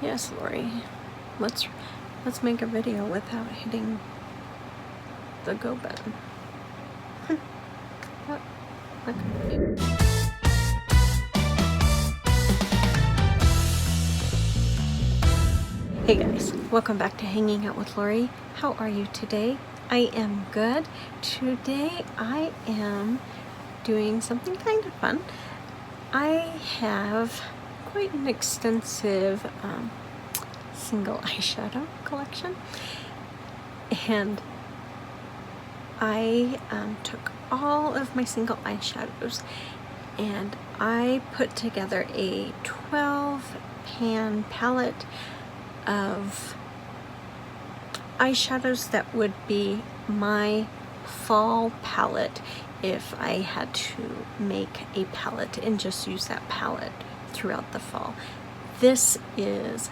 Yes, Lori. Let's make a video without hitting the go button. Hey guys, welcome back to Hanging Out with Lori. How are you today? I am good. Today I am doing something kind of fun. I have quite an extensive single eyeshadow collection, and I took all of my single eyeshadows and I put together a 12 pan palette of eyeshadows that would be my fall palette if I had to make a palette and just use that palette throughout the fall. This is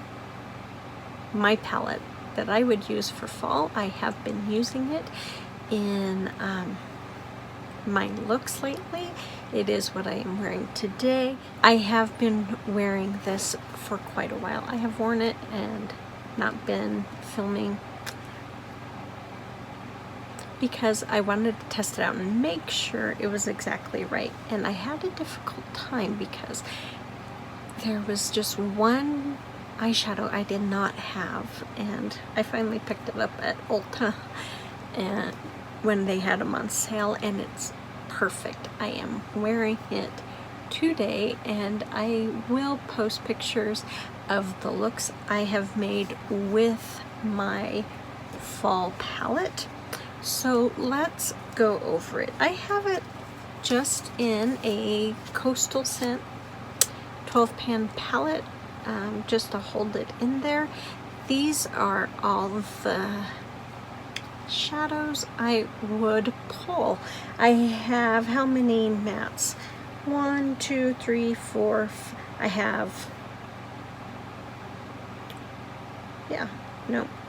my palette that I would use for fall. I have been using it in my looks lately. It is what I am wearing today. I have been wearing this for quite a while. I have worn it and not been filming because I wanted to test it out and make sure it was exactly right. And I had a difficult time because there was just one eyeshadow I did not have, and I finally picked it up at Ulta and when they had them on sale, and it's perfect. I am wearing it today, and I will post pictures of the looks I have made with my fall palette. So let's go over it. I have it just in a Coastal Scent 12 pan palette, just to hold it in there. These are all the shadows I would pull. I have how many mattes? 1, 2, 3, 4. I have,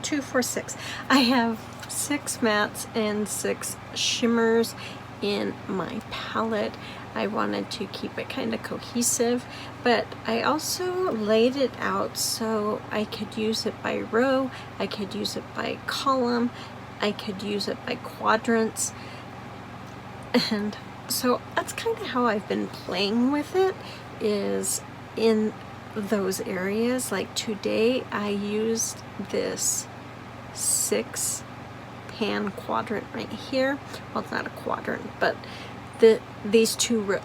2, 4, 6. I have 6 mattes and 6 shimmers in my palette. I wanted to keep it kind of cohesive, but I also laid it out so I could use it by row, I could use it by column, I could use it by quadrants. And so that's kind of how I've been playing with it, is in those areas. Like today I used this 6 pan quadrant right here. Well, it's not a quadrant, but these 2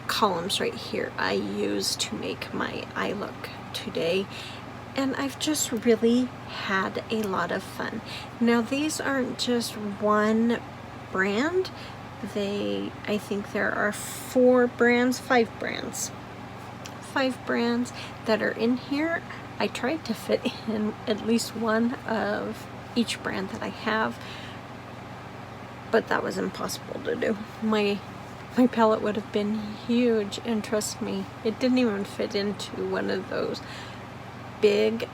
columns right here I used to make my eye look today. And I've just really had a lot of fun. Now these aren't just one brand. I think there are 5 brands that are in here. I tried to fit in at least one of each brand that I have, but that was impossible to do. My palette would have been huge, and trust me, it didn't even fit into one of those big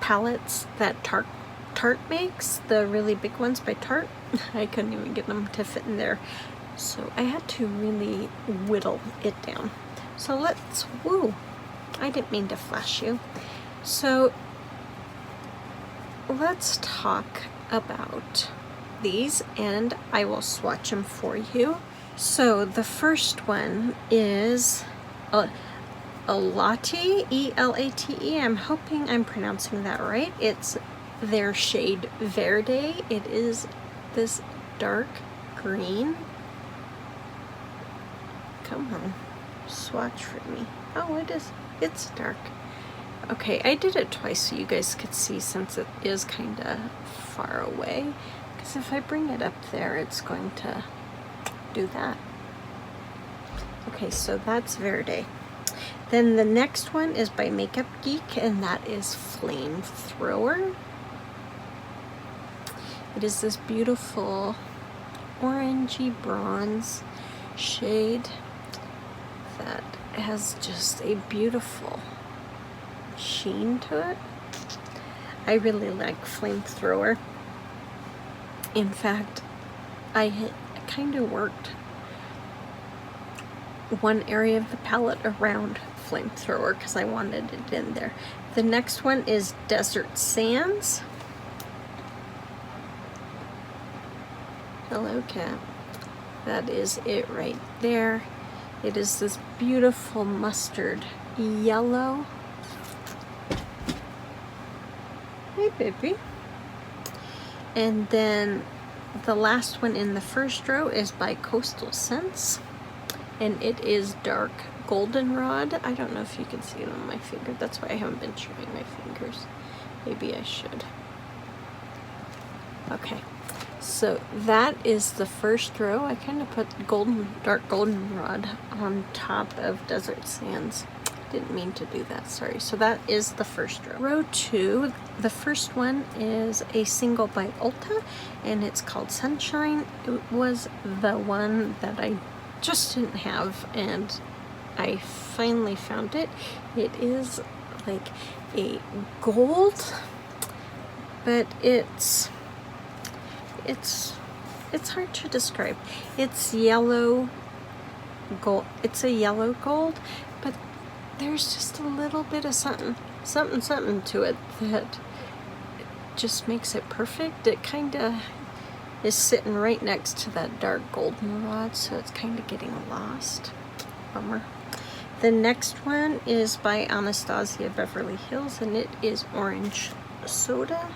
palettes that Tarte makes, the really big ones by Tarte. I couldn't even get them to fit in there, so I had to really whittle it down. So I didn't mean to flash you. So let's talk about these, and I will swatch them for you. So the first one is Elate, E-L-A-T-E. I'm hoping I'm pronouncing that right. It's their shade Verde. It is this dark green. Come on, swatch for me. Oh, it's dark. Okay, I did it twice so you guys could see, since it is kind of far away. Because if I bring it up there, it's going to do that. Okay, so that's Verde. Then the next one is by Makeup Geek, and that is Flamethrower. It is this beautiful orangey bronze shade that has just a beautiful sheen to it. I really like Flamethrower. In fact, I kind of worked one area of the palette around Flamethrower because I wanted it in there. The next one is Desert Sands. Hello, cat. That is it right there. It is this beautiful mustard yellow. Hey, baby. And then the last one in the first row is by Coastal Scents, and it is dark goldenrod. I don't know if you can see it on my finger. That's why I haven't been showing my fingers. Maybe I should. Okay, so that is the first row. I kind of put dark goldenrod on top of Desert Sands. Didn't mean to do that, sorry. So that is the first row. Row 2, the first one is a single by Ulta, and it's called Sunshine. It was the one that I just didn't have, and I finally found it. It is like a gold, but it's hard to describe. It's yellow gold. It's a yellow gold, but there's just a little bit of something to it that just makes it perfect. It kind of is sitting right next to that dark goldenrod, so it's kind of getting lost. Bummer. The next one is by Anastasia Beverly Hills, and it is Orange Soda.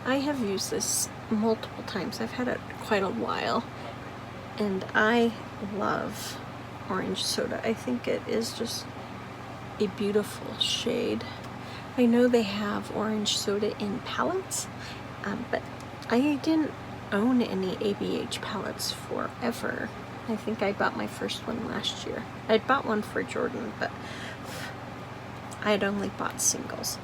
I have used this multiple times. I've had it quite a while, and I love Orange Soda. I think it is just a beautiful shade. I know they have Orange Soda in palettes, but I didn't own any ABH palettes forever. I think I bought my first one last year. I bought one for Jordan, but I had only bought singles.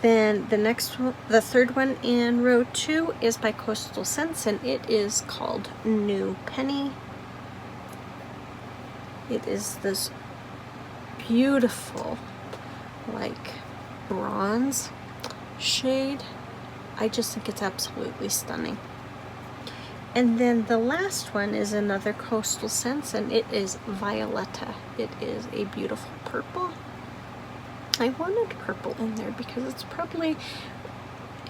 Then the next one, the third one in row 2 is by Coastal Scents, and it is called New Penny. It is this beautiful, like, bronze shade. I just think it's absolutely stunning. And then the last one is another Coastal Scents, and it is Violetta. It is a beautiful purple. I wanted purple in there because it's probably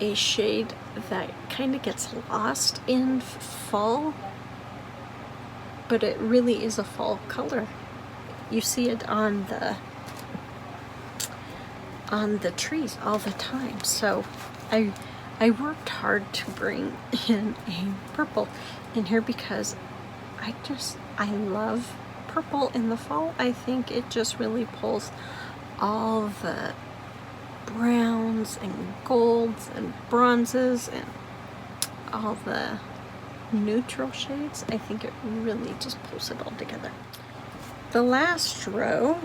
a shade that kind of gets lost in fall, but it really is a fall color. You see it on the trees all the time. So I worked hard to bring in a purple in here because I love purple in the fall. I think it just really pulls all the browns and golds and bronzes and all the neutral shades. I think it really just pulls it all together. The last row,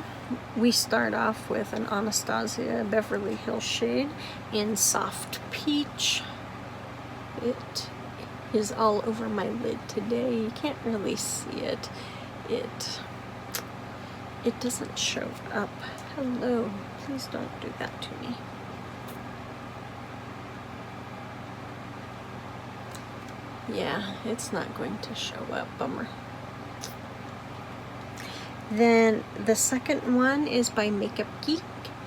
we start off with an Anastasia Beverly Hills shade in Soft Peach. It is all over my lid today. You can't really see it. It doesn't show up. Hello, please don't do that to me. Yeah, it's not going to show up, bummer. Then the second one is by Makeup Geek,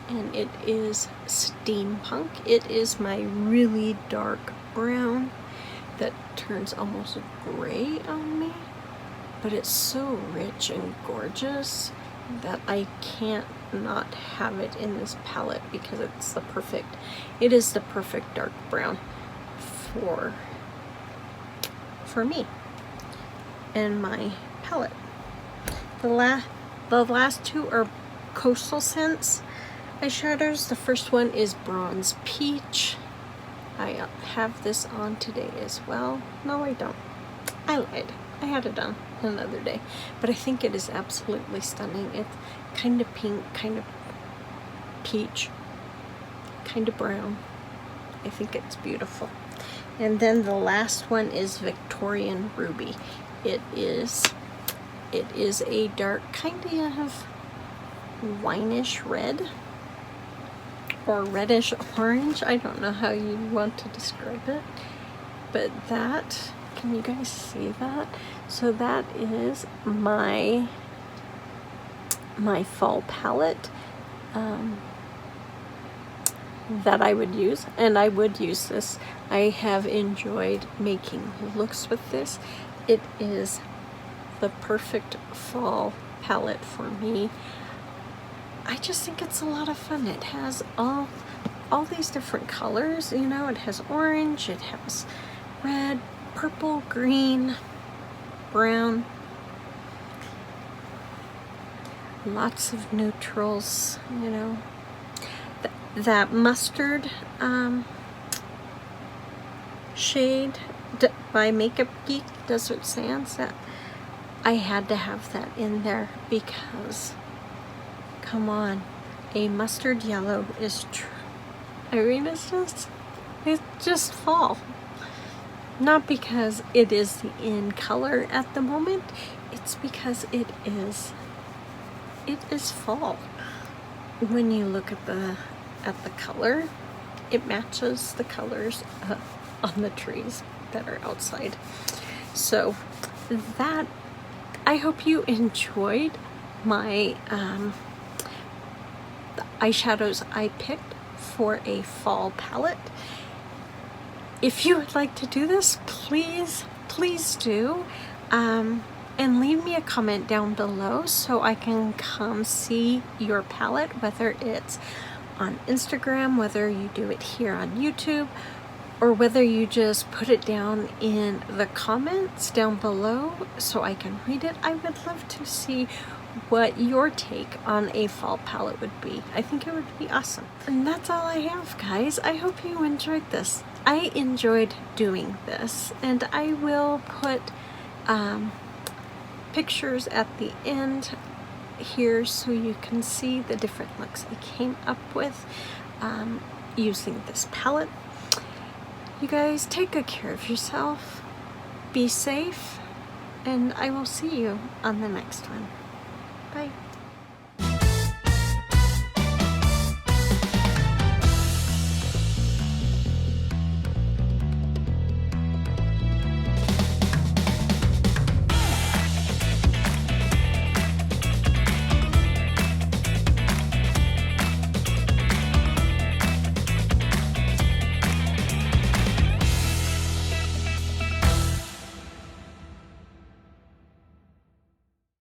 and it is Steampunk. It is my really dark brown that turns almost gray on me, but it's so rich and gorgeous that I can't not have it in this palette because it is the perfect dark brown for me and my palette. The last two are Coastal Scents eyeshadows. The first one is Bronze Peach. I have this on today as well. No, I don't. I lied. I had it on another day. But I think it is absolutely stunning. It's kind of pink, kind of peach, kind of brown. I think it's beautiful. And then the last one is Victorian Ruby. It is a dark kind of wineish red or reddish orange. I don't know how you want to describe it, but that, can you guys see that? So that is my fall palette that I would use, and I would use this. I have enjoyed making looks with this. It is the perfect fall palette for me. I just think it's a lot of fun. It has all these different colors, you know. It has orange, it has red, purple, green, brown, lots of neutrals, you know. That mustard shade by Makeup Geek Desert Sands, that I had to have that in there because, come on, a mustard yellow is I mean, it's just fall. Not because it is the in color at the moment, it's because it is fall. When you look at the color, it matches the colors on the trees that are outside. So that, I hope you enjoyed my the eyeshadows I picked for a fall palette. If you would like to do this, please do. And leave me a comment down below so I can come see your palette, whether it's on Instagram, whether you do it here on YouTube, or whether you just put it down in the comments down below so I can read it. I would love to see what your take on a fall palette would be. I think it would be awesome. And that's all I have, guys. I hope you enjoyed this. I enjoyed doing this, and I will put pictures at the end here so you can see the different looks I came up with using this palette. You guys, take good care of yourself, be safe, and I will see you on the next one. Bye.